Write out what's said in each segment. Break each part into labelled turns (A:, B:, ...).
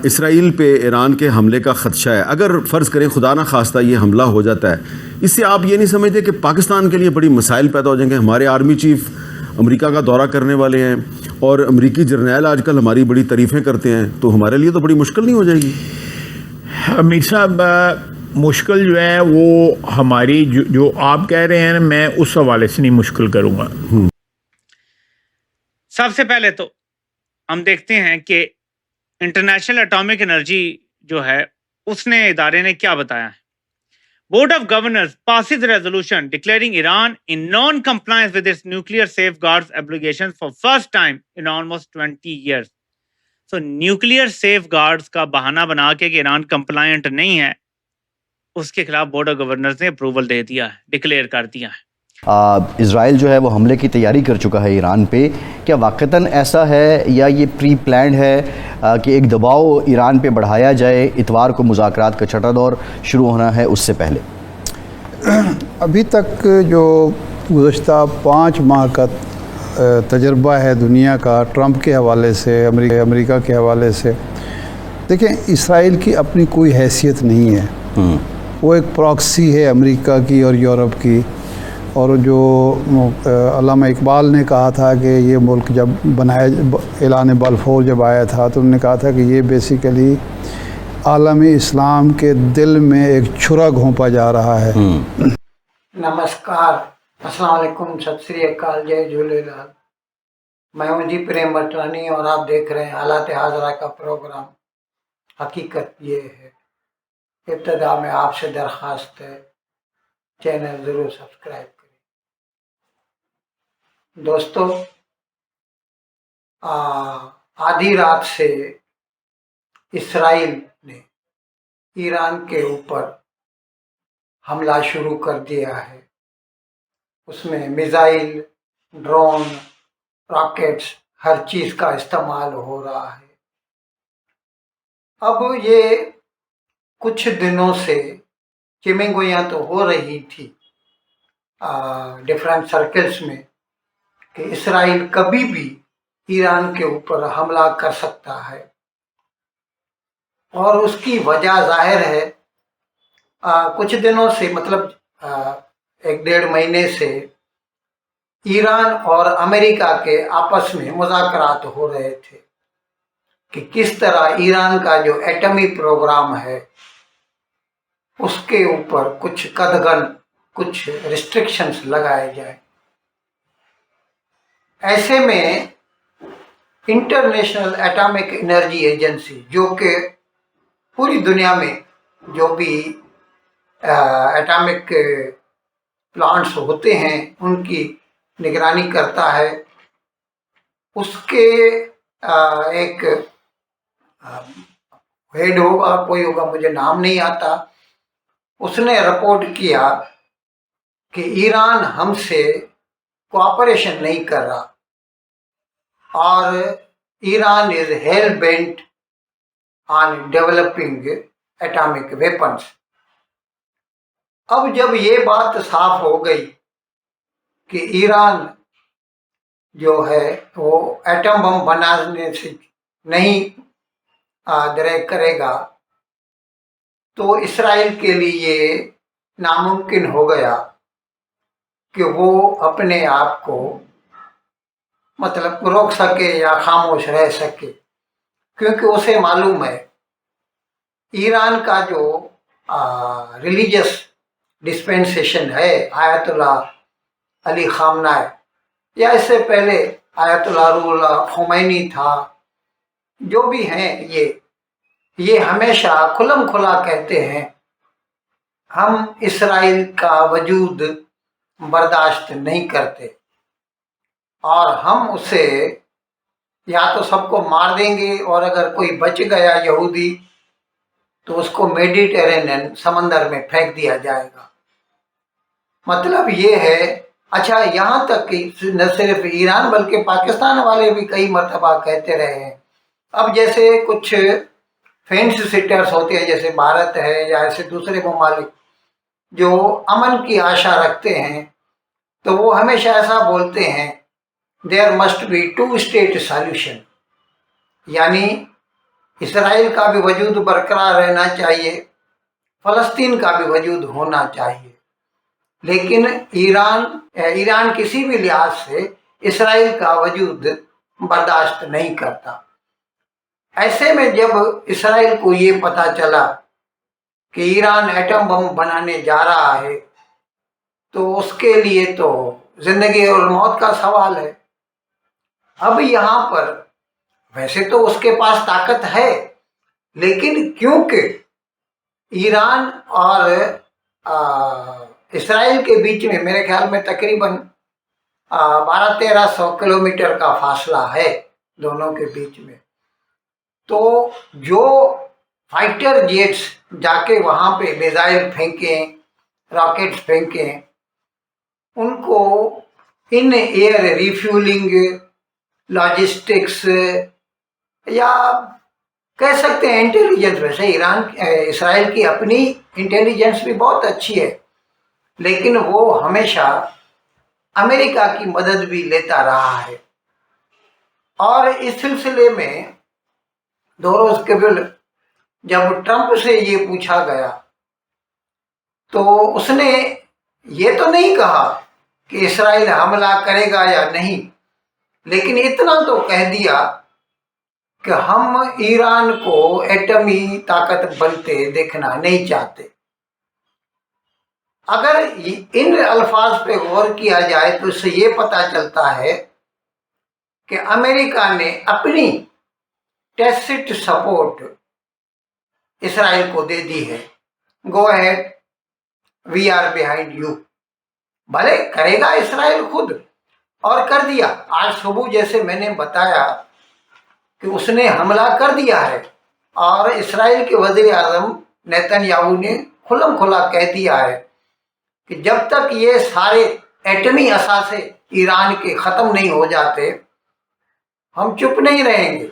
A: اسرائیل پہ ایران کے حملے کا خدشہ ہے. اگر فرض کریں خدا نہ خواستہ یہ حملہ ہو جاتا ہے، اس سے آپ یہ نہیں سمجھتے کہ پاکستان کے لیے بڑی مسائل پیدا ہو جائیں گے؟ ہمارے آرمی چیف امریکہ کا دورہ کرنے والے ہیں اور امریکی جرنیل آج کل ہماری بڑی تعریفیں کرتے ہیں، تو ہمارے لیے تو بڑی مشکل نہیں ہو جائے گی؟
B: امیر صاحب، مشکل جو ہے وہ ہماری جو آپ کہہ رہے ہیں، میں اس حوالے سے نہیں مشکل کروں گا.
C: سب سے پہلے تو ہم دیکھتے ہیں کہ انٹرنیشنل اٹامک انرجی جو ہے اس نے ادارے نے کیا بتایا ہے. Board of governors passes resolution declaring Iran in non-compliance with its nuclear safeguards obligations for first time in almost 20 years. So nuclear safeguards کا بہانہ بنا کے کہ ایران کمپلائنٹ نہیں ہے، اس کے خلاف بورڈ آف گورنرز نے اپروول دے دیا ہے، ڈکلیئر کر دیا ہے.
D: اسرائیل جو ہے وہ حملے کی تیاری کر چکا ہے ایران پہ. کیا واقعتاً ایسا ہے یا یہ پری پلانڈ ہے کہ ایک دباؤ ایران پہ بڑھایا جائے؟ اتوار کو مذاکرات کا چھٹا دور شروع ہونا ہے، اس سے پہلے
E: ابھی تک جو گزشتہ 5 ماہ کا تجربہ ہے دنیا کا، ٹرمپ کے حوالے سے، امریکہ کے حوالے سے، دیکھیں اسرائیل کی اپنی کوئی حیثیت نہیں ہے. وہ ایک پراکسی ہے امریکہ کی اور یورپ کی. اور جو علامہ اقبال نے کہا تھا کہ یہ ملک جب اعلان بلفور جب آیا تھا تو انہوں نے کہا تھا کہ یہ بیسیکلی عالم اسلام کے دل میں ایک چھرا گھونپا جا رہا ہے.
F: نمسکار، السلام علیکم، ست سری اکال، جے جھولے لال. میں ہوں جی پریم بٹرانی اور آپ دیکھ رہے ہیں حالات حاضرہ کا پروگرام. حقیقت یہ ہے، ابتدا میں آپ سے درخواست ہے چینل ضرور سبسکرائب کریں. دوستو، آدھی رات سے اسرائیل نے ایران کے اوپر حملہ شروع کر دیا ہے. اس میں میزائل، ڈرون، راکٹس، ہر چیز کا استعمال ہو رہا ہے. اب یہ کچھ دنوں سے چمنگویاں تو ہو رہی تھی ڈفرینٹ سرکلز میں کہ اسرائیل کبھی بھی ایران کے اوپر حملہ کر سکتا ہے، اور اس کی وجہ ظاہر ہے. کچھ دنوں سے، مطلب 1-1.5 مہینے سے ایران اور امریکہ کے آپس میں مذاکرات ہو رہے تھے کہ کس طرح ایران کا جو ایٹمی پروگرام ہے اس کے اوپر کچھ قدغن، کچھ ریسٹرکشنز لگائے جائیں. ایسے میں انٹرنیشنل ایٹامک انرجی ایجنسی، جو کہ پوری دنیا میں جو بھی ایٹامک پلانٹس ہوتے ہیں ان کی نگرانی کرتا ہے، اس کے ایک ہیڈ ہوگا، کوئی ہوگا، مجھے نام نہیں آتا. اس نے رپورٹ کیا کہ ایران ہم سے کوآپریشن نہیں کر رہا اور Iran is hell bent on developing atomic weapons. اب جب یہ بات صاف ہو گئی کہ ایران جو ہے وہ ایٹم بم بنانے سے نہیں دریغ کرے گا، تو اسرائیل کے لیے یہ ناممکن ہو گیا کہ وہ اپنے آپ کو مطلب روک سکے یا خاموش رہ سکے. کیونکہ اسے معلوم ہے ایران کا جو ریلیجس ڈسپینسیشن ہے، آیت اللہ علی خامنہ یا اس سے پہلے آیت اللہ روح اللہ خمینی تھا، جو بھی ہیں یہ ہمیشہ کھلم کھلا کہتے ہیں ہم اسرائیل کا وجود برداشت نہیں کرتے اور ہم اسے یا تو سب کو مار دیں گے، اور اگر کوئی بچ گیا یہودی تو اس کو میڈیٹرینین سمندر میں پھینک دیا جائے گا. مطلب یہ ہے. اچھا، یہاں تک کہ نہ صرف ایران بلکہ پاکستان والے بھی کئی مرتبہ کہتے رہے ہیں. اب جیسے کچھ فینس سیٹرز ہوتے ہیں جیسے بھارت ہے یا ایسے دوسرے ممالک جو امن کی آشا رکھتے ہیں، تو وہ ہمیشہ ایسا بولتے ہیں there must be 2-state solution، یعنی इसराइल का भी वजूद बरकरार रहना चाहिए, फ़लस्तीन का भी वजूद होना चाहिए, लेकिन ईरान किसी भी लिहाज से इसराइल का वजूद बर्दाश्त नहीं करता। ऐसे में जब इसराइल को ये पता चला कि ईरान एटम बम बनाने जा रहा है, तो उसके लिए तो जिंदगी और मौत का सवाल है। अब यहाँ पर वैसे तो उसके पास ताकत है, लेकिन क्योंकि ईरान और इसराइल के बीच में मेरे ख्याल में तकरीबन 1200-1300 किलोमीटर का फासला है दोनों के बीच में, तो जो फाइटर जेट्स जाके वहाँ पे मिसाइल फेंकें, रॉकेट्स फेंकें, उनको इन एयर रिफ्यूलिंग, लॉजिस्टिक्स या कह सकते हैं इंटेलिजेंस, वैसे इसराइल की अपनी इंटेलिजेंस भी बहुत अच्छी है, लेकिन वो हमेशा अमेरिका की मदद भी लेता रहा है। और इस सिलसिले में दोरोज केबल जब ट्रंप से ये पूछा गया तो उसने ये तो नहीं कहा कि इसराइल हमला करेगा या नहीं, लेकिन इतना तो कह दिया कि हम ईरान को एटमी ताकत बनते देखना नहीं चाहते। अगर इन अल्फाज पे गौर किया जाए तो इससे ये पता चलता है कि अमेरिका ने अपनी टैसिट सपोर्ट इसराइल को दे दी है। Go ahead, we are behind you. भले करेगा इसराइल खुद, और कर दिया। आज सुबह जैसे मैंने बताया कि उसने हमला कर दिया है, और इसराइल के वज़ीर आज़म नेतन्याहू ने खुल्लम खुला कह दिया है कि जब तक ये सारे एटमी असासे ईरान के ख़त्म नहीं हो जाते हम चुप नहीं रहेंगे,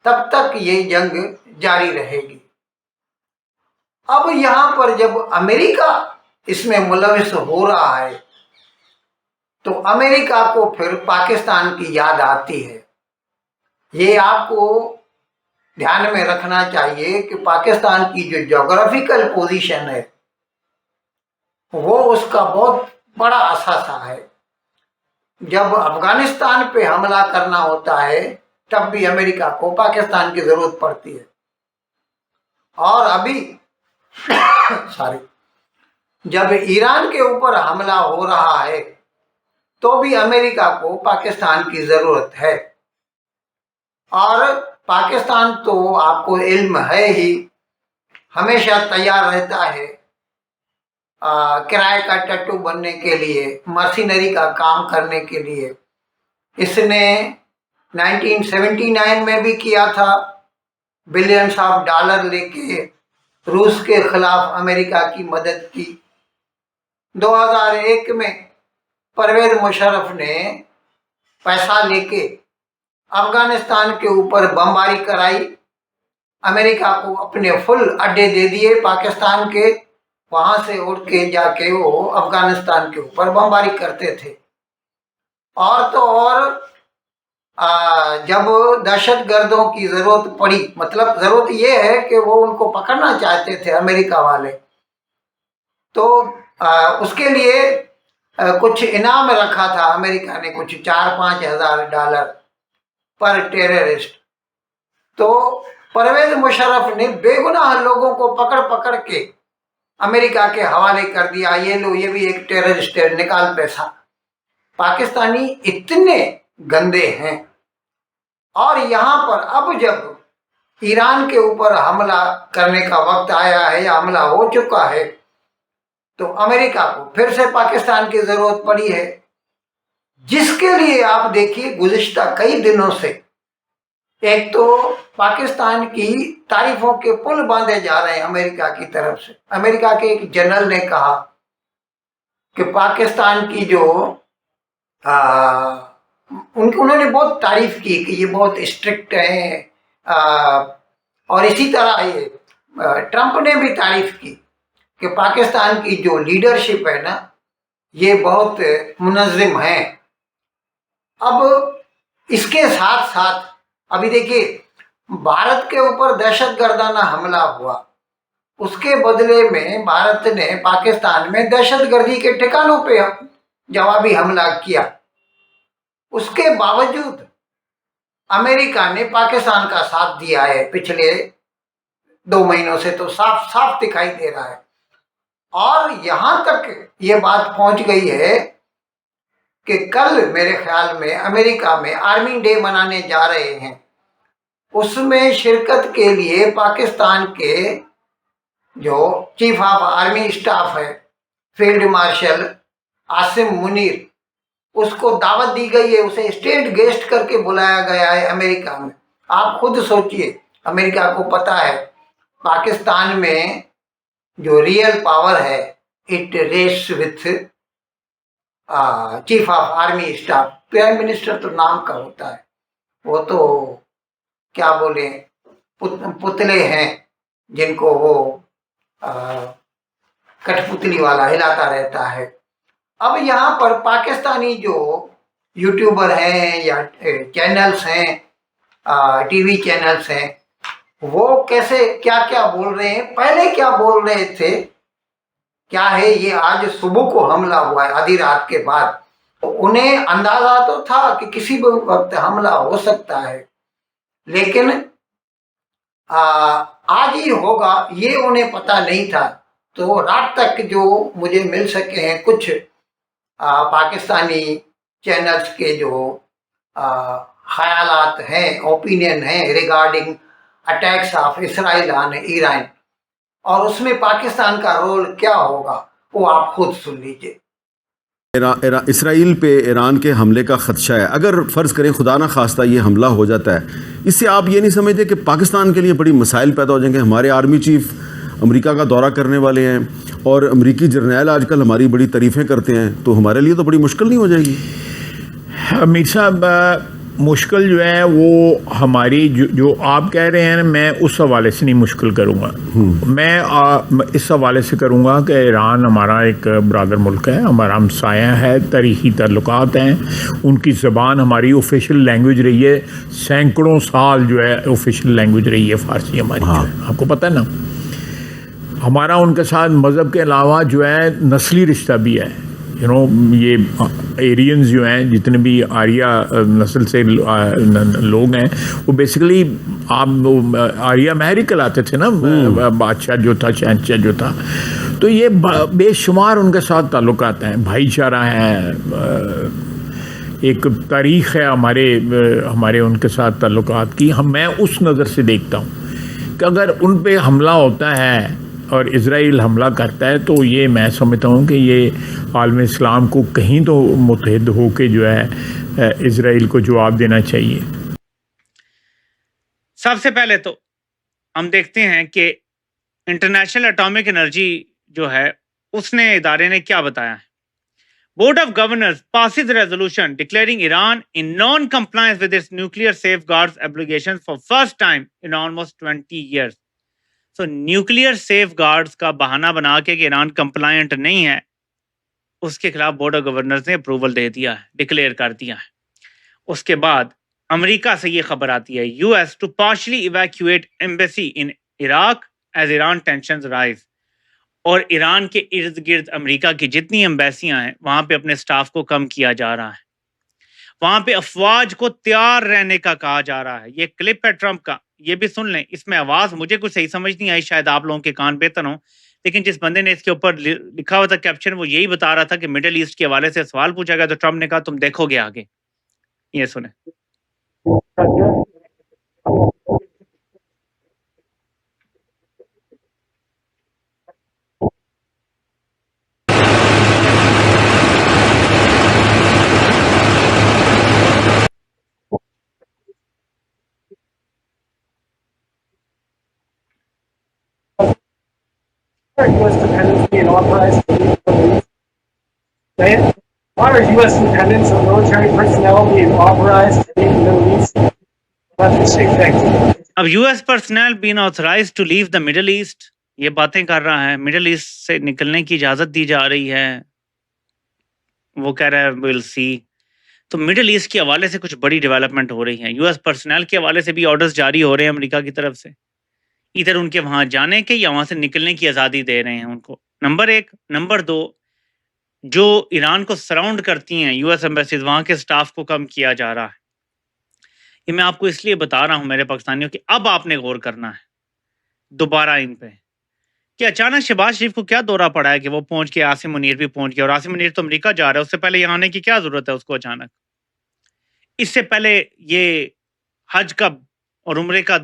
F: तब तक ये जंग जारी रहेगी। अब यहाँ पर जब अमेरिका इसमें मुलविस हो रहा है तो अमेरिका को फिर पाकिस्तान की याद आती है। ये आपको ध्यान में रखना चाहिए कि पाकिस्तान की जो ज्योग्राफिकल पोजीशन है वो उसका बहुत बड़ा असासा है। जब अफगानिस्तान पे हमला करना होता है तब भी अमेरिका को पाकिस्तान की जरूरत पड़ती है, और अभी जब ईरान के ऊपर हमला हो रहा है तो भी अमेरिका को पाकिस्तान की जरूरत है। और पाकिस्तान तो आपको इल्म है ही, हमेशा तैयार रहता है किराए का टट्टू बनने के लिए, मर्सिनरी का काम करने के लिए। इसने 1979 में भी किया था, बिलियंस ऑफ डॉलर लेके रूस के खिलाफ अमेरिका की मदद की। 2001 में परवेज मुशर्रफ ने पैसा लेके अफगानिस्तान के ऊपर बमबारी कराई, अमेरिका को अपने फुल अड्डे दे दिए पाकिस्तान के, वहाँ से उड़ के जाके वो अफगानिस्तान के ऊपर बमबारी करते थे। और तो और जब दहशतगर्दों की ज़रूरत पड़ी, मतलब ज़रूरत ये है कि वो उनको पकड़ना चाहते थे अमेरिका वाले, तो उसके लिए कुछ इनाम रखा था अमेरिका ने, कुछ 4-5 हज़ार डॉलर पर टेररिस्ट। तो परवेज मुशर्रफ ने बेगुनाह लोगों को पकड़ पकड़ के अमेरिका के हवाले कर दिया, ये लो ये भी एक टेररिस्ट है, निकाल पैसा। पाकिस्तानी इतने गंदे हैं। और यहाँ पर अब जब ईरान के ऊपर हमला करने का वक्त आया है या हमला हो चुका है, तो अमेरिका को फिर से पाकिस्तान की जरूरत पड़ी है, जिसके लिए आप देखिए गुज़िश्ता कई दिनों से एक तो पाकिस्तान की तारीफों के पुल बांधे जा रहे हैं अमेरिका की तरफ से। अमेरिका के एक जनरल ने कहा कि पाकिस्तान की जो उन्होंने बहुत तारीफ की कि ये बहुत स्ट्रिक्ट हैं, और इसी तरह ये ट्रंप ने भी तारीफ की कि पाकिस्तान की जो लीडरशिप है ना, ये बहुत मुनज़्ज़िम है। अब इसके साथ साथ अभी देखिए भारत के ऊपर दहशतगर्दाना हमला हुआ, उसके बदले में भारत ने पाकिस्तान में दहशतगर्दी के ठिकानों पे जवाबी हमला किया। उसके बावजूद अमेरिका ने पाकिस्तान का साथ दिया है। पिछले 2 महीनों से तो साफ साफ दिखाई दे रहा है। और यहां तक ये बात पहुंच गई है कि कल मेरे ख्याल में अमेरिका में आर्मी डे मनाने जा रहे हैं। उसमें शिरकत के लिए पाकिस्तान के जो चीफ ऑफ आर्मी स्टाफ है, फील्ड मार्शल आसिम मुनीर, उसको दावत दी गई है, उसे स्टेट गेस्ट करके बुलाया गया है अमेरिका में। आप खुद सोचिए, अमेरिका को पता है पाकिस्तान में जो रियल पावर है it rest with chief of army staff. Prime minister तो नाम का होता है, वो तो क्या बोले पुतले हैं जिनको वो कठपुतली वाला हिलाता रहता है। अब यहाँ पर पाकिस्तानी जो यूट्यूबर हैं या चैनल्स हैं, टीवी चैनल्स हैं, वो कैसे क्या क्या बोल रहे हैं, पहले क्या बोल रहे थे, क्या है ये आज सुबह को हमला हुआ है आधी रात के बाद, तो उन्हें अंदाजा तो था कि किसी भी वक्त हमला हो सकता है, लेकिन आज ही होगा ये उन्हें पता नहीं था। तो रात तक जो मुझे मिल सके हैं कुछ पाकिस्तानी चैनल्स के जो ख्यालात हैं, ओपिनियन हैं regarding attacks of Israel on Iran, और उसमें पाकिस्तान का रोल क्या होगा वो आप खुद सुन लीजिए।
A: इसराइल पे ईरान के हमले का खदशा है। अगर फ़र्ज़ करें खुदा ना खास्ता ये हमला हो जाता है, इससे आप ये नहीं समझते कि पाकिस्तान के लिए बड़ी मसाइल पैदा हो जाएंगे? हमारे आर्मी चीफ अमेरिका का दौरा करने वाले हैं और अमेरिकी जर्नैल आजकल हमारी बड़ी तारीफ़ें करते हैं, तो हमारे लिए तो बड़ी मुश्किल नहीं हो जाएगी?
B: अमीर साहब, मुश्किल जो है वो हमारी जो आप कह रहे हैं, मैं उस हवाले से नहीं मुश्किल करूँगा। मैं इस हवाले से करूँगा कि ईरान हमारा एक ब्रादर मुल्क है, हमारा हमसाया है, तारीख़ी ताल्लुकात हैं, उनकी ज़बान हमारी ऑफिशियल लैंग्वेज रही है, सैकड़ों साल जो है ऑफिशियल लैंग्वेज रही है फ़ारसी हमारी। आपको पता है ना, हमारा उनके साथ मज़हब के अलावा जो है नस्ली रिश्ता भी है। ये एरियंस जो हैं, जितने भी आर्या नस्ल से लोग हैं, वो बेसिकली आप आर्या महर कहलाते थे ना, बादशाह जो था, शहंशाह जो था। तो ये बेशुमार उनके साथ ताल्लुकात हैं, भाईचारा है, एक तारीख़ है हमारे उनके साथ ताल्लुकात की। मैं उस नज़र से देखता हूँ कि अगर उन पे हमला होता है और इज़राइल हमला करता है, तो ये मैं समझता हूँ कि ये आलम इस्लाम को कहीं तो मुत्तहिद होकर जो है इज़राइल को जवाब देना चाहिए।
C: सबसे पहले तो हम देखते हैं कि इंटरनेशनल एटॉमिक एनर्जी जो है उसने इदारे ने क्या बताया है। Board of governors passes resolution declaring Iran in non compliance with its nuclear safeguards obligations for first time in almost 20 years। तो न्यूक्लियर सेफ गार्ड्स का बहाना बना के कि ईरान कंप्लायंट नहीं है, उसके खिलाफ बोर्ड ऑफ गवर्नर्स ने अप्रूवल दे दिया है, डिक्लेयर कर दिया है। उसके बाद अमेरिका से ये खबर आती है, US to partially evacuate embassy in Iraq as Iran tensions rise. और ईरान के इर्द गिर्द अमेरिका की जितनी एम्बेसियां हैं वहां पे अपने स्टाफ को कम किया जा रहा है, वहां पे अफवाज को तैयार रहने का कहा जा रहा है। ये क्लिप है ट्रंप का, ये भी सुन लें। इसमें आवाज मुझे कुछ सही समझ नहीं आई, शायद आप लोगों के कान बेहतर हो, लेकिन जिस बंदे ने इसके ऊपर लिखा हुआ था कैप्शन, वो यही बता रहा था कि मिडिल ईस्ट के हवाले से सवाल पूछा गया तो ट्रंप ने कहा तुम देखोगे आगे। ये सुने।
G: U.S. dependents being authorized to leave the Middle East? Why are U.S. dependents or military personnel being authorized to leave the Middle East? That's exactly.
C: अब US personnel been authorised to leave the Middle East, ये बातें कर रहा है, middle east से निकलने की इजाजत दी जा रही है। वो कह रहा है विल सी। تو مڈل ایسٹ کے حوالے سے کچھ بڑی ڈیولپمنٹ ہو رہی ہیں. یو ایس پرسنل کے حوالے سے بھی آرڈرز جاری ہو رہے ہیں امریکہ کی طرف سے, ادھر ان کے وہاں جانے کے یا وہاں سے نکلنے کی آزادی دے رہے ہیں ان کو. نمبر 1. نمبر 2, جو ایران کو سراؤنڈ کرتی ہیں یو ایس ایمبیسیز, وہاں کے سٹاف کو کم کیا جا رہا ہے. یہ میں آپ کو اس لیے بتا رہا ہوں میرے پاکستانیوں کہ اب آپ نے غور کرنا ہے دوبارہ ان پہ کہ اچانک شہباز شریف کو کیا دورہ پڑا ہے کہ وہ پہنچ کے عاصم منیر بھی پہنچ گیا, اور عاصم منیر تو امریکہ جا رہا ہے, اس سے پہلے یہاں آنے کی کیا ضرورت ہے اس کو اچانک. اس سے پہلے یہ حج کا اور عمرے کا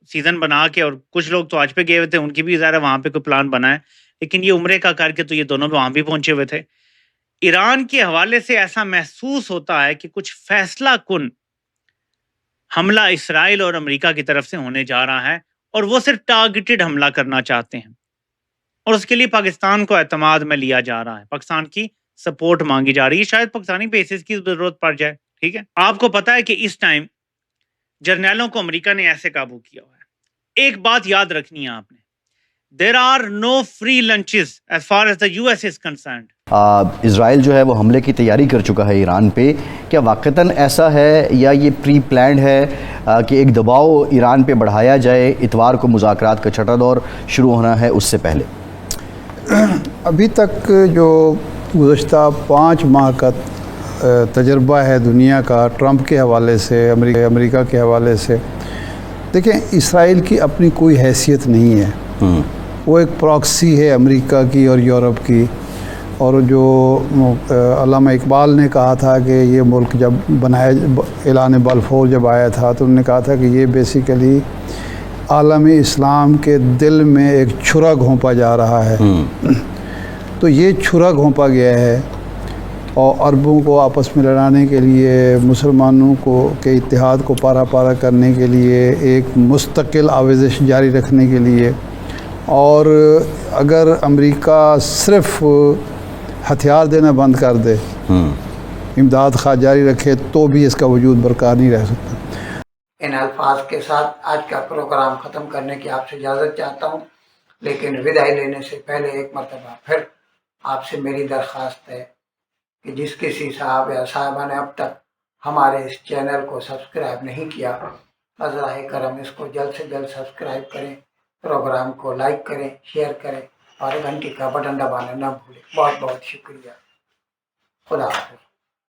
C: سیزن بنا کے, اور کچھ لوگ تو حج پہ گئے ہوئے تھے, ان کی بھی ظاہر ہے وہاں پہ کوئی پلان بنا ہے, لیکن یہ عمرے کا کر کے تو یہ دونوں وہاں بھی پہنچے ہوئے تھے. ایران کے حوالے سے ایسا محسوس ہوتا ہے کہ کچھ فیصلہ کن حملہ اسرائیل اور امریکہ کی طرف سے ہونے جا رہا ہے, اور وہ صرف ٹارگیٹڈ حملہ کرنا چاہتے ہیں, اور اس کے لیے پاکستان کو اعتماد میں لیا جا رہا ہے, پاکستان کی سپورٹ مانگی جا رہی ہے, شاید پاکستانی بیسز کی ضرورت پڑ جائے. ٹھیک ہے, آپ کو پتا ہے کہ اس ٹائم جرنیلوں کو امریکہ نے ایسے قابو کیا ہوا ہے. ایک بات یاد رکھنی ہے آپ نے, there are no free lunches as far as the US is concerned.
D: اسرائیل جو ہے وہ حملے کی تیاری کر چکا ہے ایران پہ, کیا واقعتاً ایسا ہے یا یہ پری پلانڈ ہے کہ ایک دباؤ ایران پہ بڑھایا جائے, اتوار کو مذاکرات کا چھٹا دور شروع ہونا ہے اس سے پہلے؟
E: ابھی تک جو گزشتہ 5 ماہ کا تجربہ ہے دنیا کا ٹرمپ کے حوالے سے, امریکہ کے حوالے سے, دیکھیں اسرائیل کی اپنی کوئی حیثیت نہیں ہے. وہ ایک پراکسی ہے امریکہ کی اور یورپ کی. اور جو علامہ اقبال نے کہا تھا کہ یہ ملک جب اعلان بلفور جب آیا تھا تو انہوں نے کہا تھا کہ یہ بیسیکلی عالم اسلام کے دل میں ایک چھرا گھونپا جا رہا ہے. تو یہ چھرا گھونپا گیا ہے, اور عربوں کو آپس میں لڑانے کے لیے, مسلمانوں کے اتحاد کو پارا پارا کرنے کے لیے, ایک مستقل آویزش جاری رکھنے کے لیے. اور اگر امریکہ صرف ہتھیار دینا بند کر دے, امداد خواہ جاری رکھے, تو بھی اس کا وجود برقرار نہیں رہ سکتا.
F: ان الفاظ کے ساتھ آج کا پروگرام ختم کرنے کی آپ سے اجازت چاہتا ہوں, لیکن ودائی لینے سے پہلے ایک مرتبہ پھر آپ سے میری درخواست ہے کہ جس کسی صاحب یا صاحبہ نے اب تک ہمارے اس چینل کو سبسکرائب نہیں کیا, براہ کرم اس کو جلد سے جلد سبسکرائب کریں, پروگرام کو لائک کریں, شیئر کریں, اور گھنٹی کا بٹن دبانا نہ بھولیں. بہت بہت شکریہ. خدا حافظ.